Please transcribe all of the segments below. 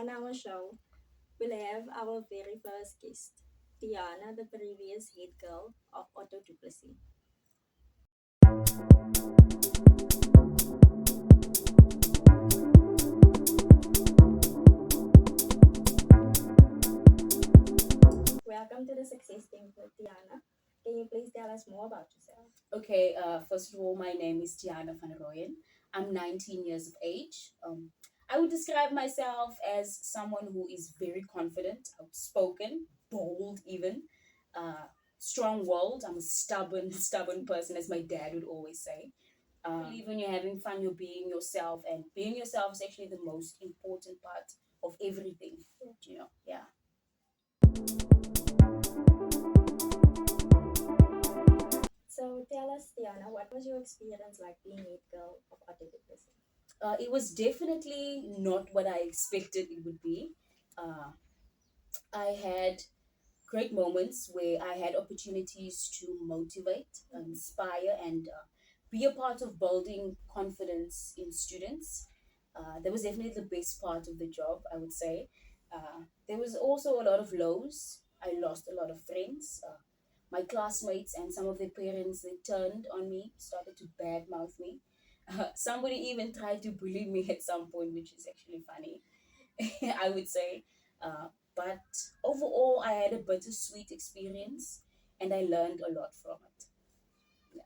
on our show, we'll have our very first guest, Tiana, the previous head girl of Auto Duplessis. Welcome to the Success Team with Tiana. Can you please tell us more about yourself? Okay, first of all, my name is Tianna van Rooyen. I'm 19 years of age. I would describe myself as someone who is very confident, outspoken, bold, even, strong-willed. I'm a stubborn, stubborn person, as my dad would always say. I believe when you're having fun, you're being yourself, and being yourself is actually the most important part of everything. Yeah. So tell us, Tiana, what was your experience like being head girl of Auto Duplessis? It was definitely not what I expected it would be. Uh, I had great moments where I had opportunities to motivate, inspire, and be a part of building confidence in students. That was definitely the best part of the job, I would say. There was also a lot of lows. I lost a lot of friends. My classmates and some of their parents, they turned on me, started to badmouth me. Somebody even tried to bully me at some point, which is actually funny. I would say. But overall, I had a bittersweet experience and I learned a lot from it. Yeah.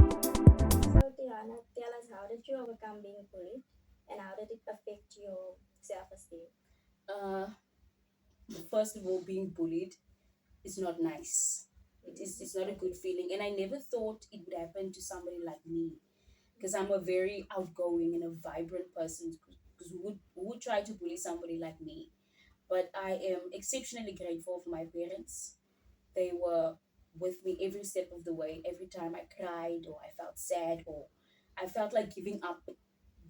So Tiana, tell us how did you overcome being bullied and how did it affect your self-esteem? Uh, First of all, being bullied is not nice. It's not a good feeling. And I never thought it would happen to somebody like me because I'm a very outgoing and a vibrant person. Because who would try to bully somebody like me? But I am exceptionally grateful for my parents. They were with me every step of the way. Every time I cried or I felt sad or I felt like giving up,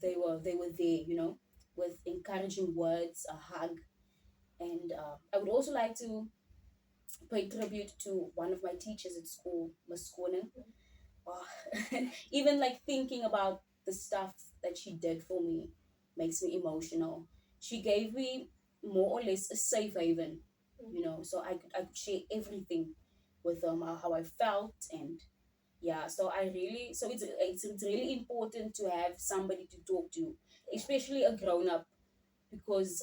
they were there, with encouraging words, a hug, and I would also like to pay tribute to one of my teachers at school, Miss Konen. Oh, even like thinking about the stuff that she did for me makes me emotional. She gave me more or less a safe haven, so I could share everything with them, how I felt, and yeah. So it's really important to have somebody to talk to, especially a grown up, because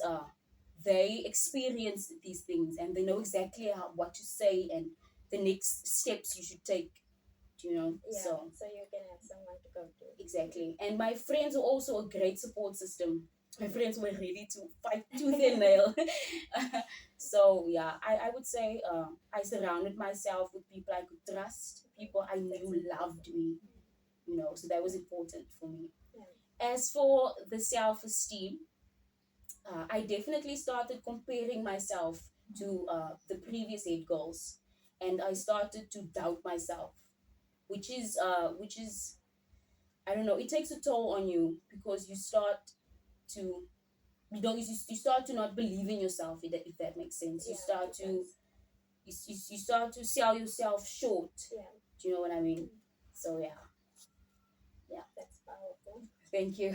they experience these things and they know exactly what to say and the next steps you should take, Yeah, so so you can have someone to go to. exactly. And my friends were also a great support system. My friends were ready to fight tooth and nail. So yeah, I would say I surrounded myself with people I could trust, people I knew loved me, so that was important for me. Yeah. As for the self-esteem, I definitely started comparing myself to the previous eight goals, and I started to doubt myself, which is I don't know. It takes a toll on you because to you start to not believe in yourself. If that makes sense, you Yeah, start it to does. you start to sell yourself short. Yeah, Do you know what I mean? So yeah, yeah. that's powerful. Thank you.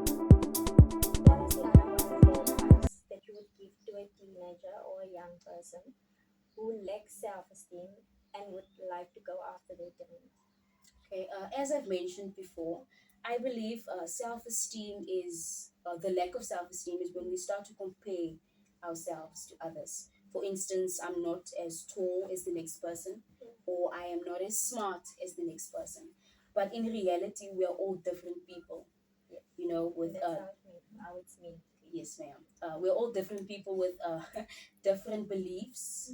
Tell us, Tiana, what is the advice that you would give to a teenager or a young person who lacks self-esteem and would like to go after their dreams? Okay, as I've mentioned before, I believe self-esteem is the lack of self-esteem is when we start to compare ourselves to others. For instance, I'm not as tall as the next person, or I am not as smart as the next person. But in reality, we are all different people. With That's how it's meant to be. yes, ma'am. We're all different people with different beliefs,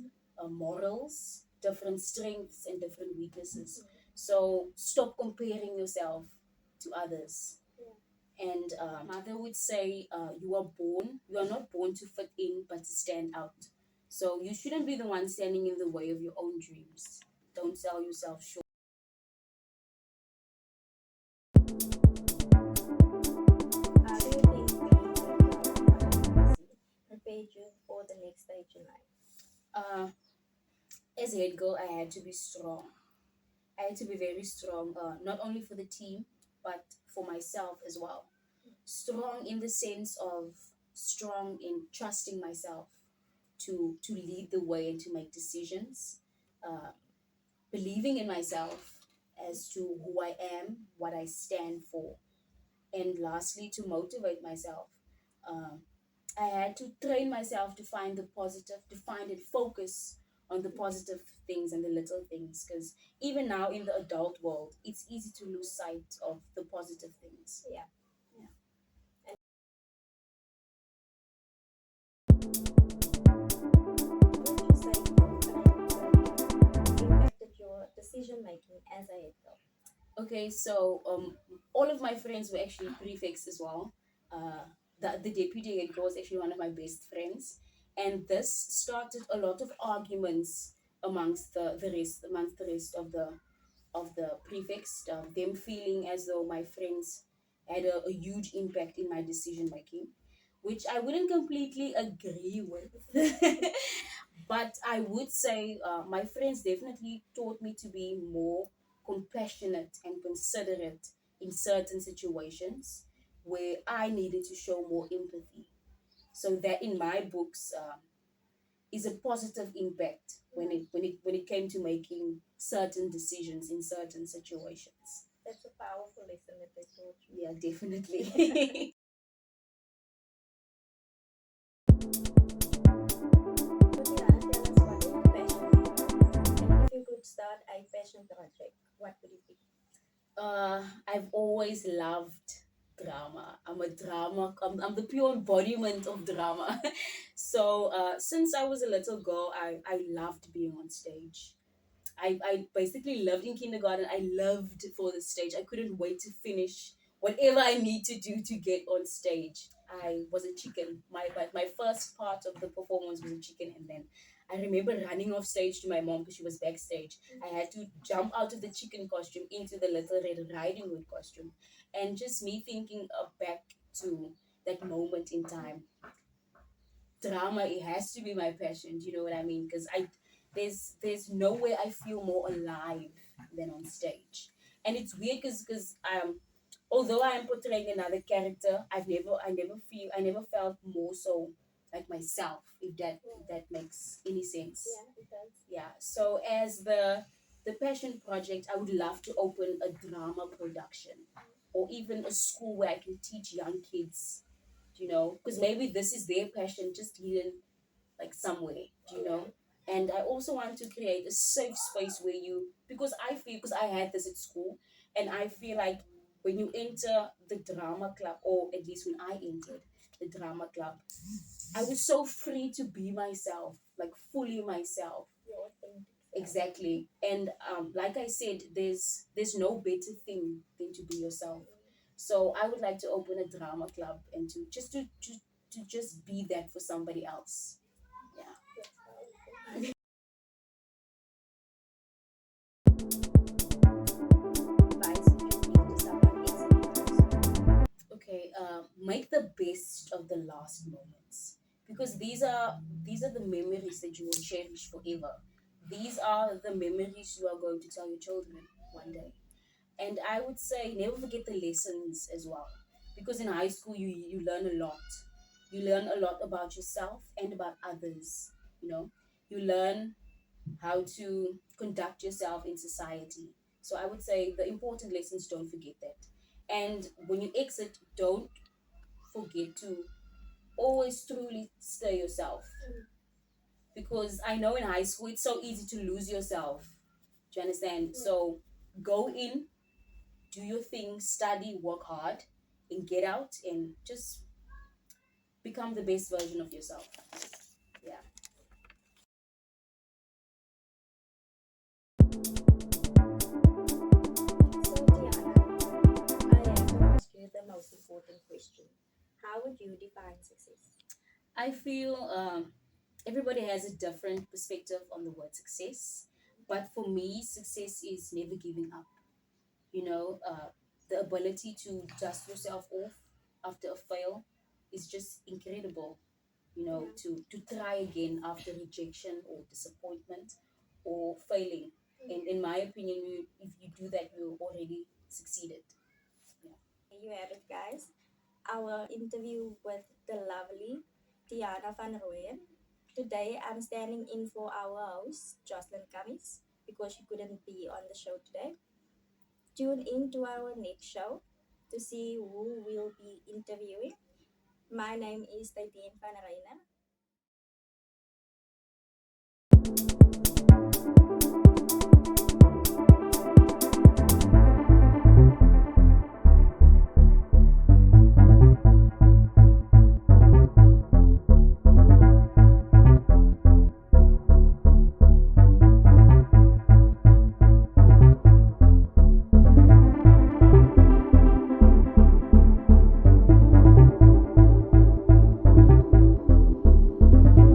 morals, different strengths, and different weaknesses. So stop comparing yourself to others. And mother would say, you are not born to fit in, but to stand out. So you shouldn't be the one standing in the way of your own dreams. Don't sell yourself short. How do you think being a girl of advocacy prepared you for the next stage in life? Uh, as a head girl, I had to be strong. I had to be very strong, not only for the team, but for myself as well. Strong in the sense of strong in trusting myself to lead the way and to make decisions, uh, believing in myself as to who I am, what I stand for, and lastly, to motivate myself. Um, I had to train myself to find the positive, to find and focus on the positive things and the little things. Because even now in the adult world, it's easy to lose sight of the positive things. Yeah. Yeah. Would you say impacted your decision making as a head girl? Okay, so all of my friends were actually prefects as well. Uh, the deputy head girl was actually one of my best friends, and this started a lot of arguments amongst the rest of the prefects, them feeling as though my friends had a huge impact in my decision making, which I wouldn't completely agree with. But I would say my friends definitely taught me to be more compassionate and considerate in certain situations where I needed to show more empathy. So that in my books is a positive impact when it came to making certain decisions in certain situations. That's a powerful lesson that they taught you. Yeah, definitely. Would you tell us what are you passionate about? And if you could start a passion project, what would it be? I've always loved drama. I'm the pure embodiment of drama. So since I was a little girl, I loved being on stage. I basically loved in kindergarten. I loved for the stage. I couldn't wait to finish whatever I need to do to get on stage. I was a chicken. My first part of the performance was a chicken, and then I remember running off stage to my mom because she was backstage. I had to jump out of the chicken costume into the Little Red Riding Hood costume, and just me thinking back to that moment in time, drama, it has to be my passion. Do you know what I mean? Because I there's nowhere I feel more alive than on stage. And it's weird because although I am portraying another character, I never felt more so like myself, if that makes any sense. Yeah, it does. Yeah, so as the passion project, I would love to open a drama production or even a school where I can teach young kids, because maybe this is their passion just hidden like somewhere, and I also want to create a safe space where because I feel, because I had this at school, and I feel like when you enter the drama club, or at least when I entered the drama club, I was so free to be myself, like fully myself. Your authentic self. Exactly. And like I said, there's no better thing than to be yourself. So I would like to open a drama club and to just be that for somebody else. Yeah. That's powerful. Advice would you give to someone exiting? Okay. Make the best of the last moments, because these are the memories that you will cherish forever. These are the memories you are going to tell your children one day. And I would say never forget the lessons as well, because in high school you learn a lot. You learn a lot about yourself and about others. You learn how to conduct yourself in society. So I would say the important lessons, don't forget that. And when you exit, don't forget to always truly stay yourself, because I know in high school it's so easy to lose yourself. Do you understand? So go in, do your thing, study, work hard, and get out and just become the best version of yourself. Yeah. So, Tiana, I have to ask you the most important question. How would you define success? I feel everybody has a different perspective on the word success, but for me, success is never giving up. The ability to dust yourself off after a fail is just incredible. Yeah. To try again after rejection or disappointment or failing. And in my opinion, if you do that, you already succeeded. Yeah. There you have it, guys. Our interview with the lovely Tianna van Rooyen. Today, I'm standing in for our host, Jocelyn Cummings, because she couldn't be on the show today. Tune in to our next show to see who we'll be interviewing. My name is Tianna van Rooyen.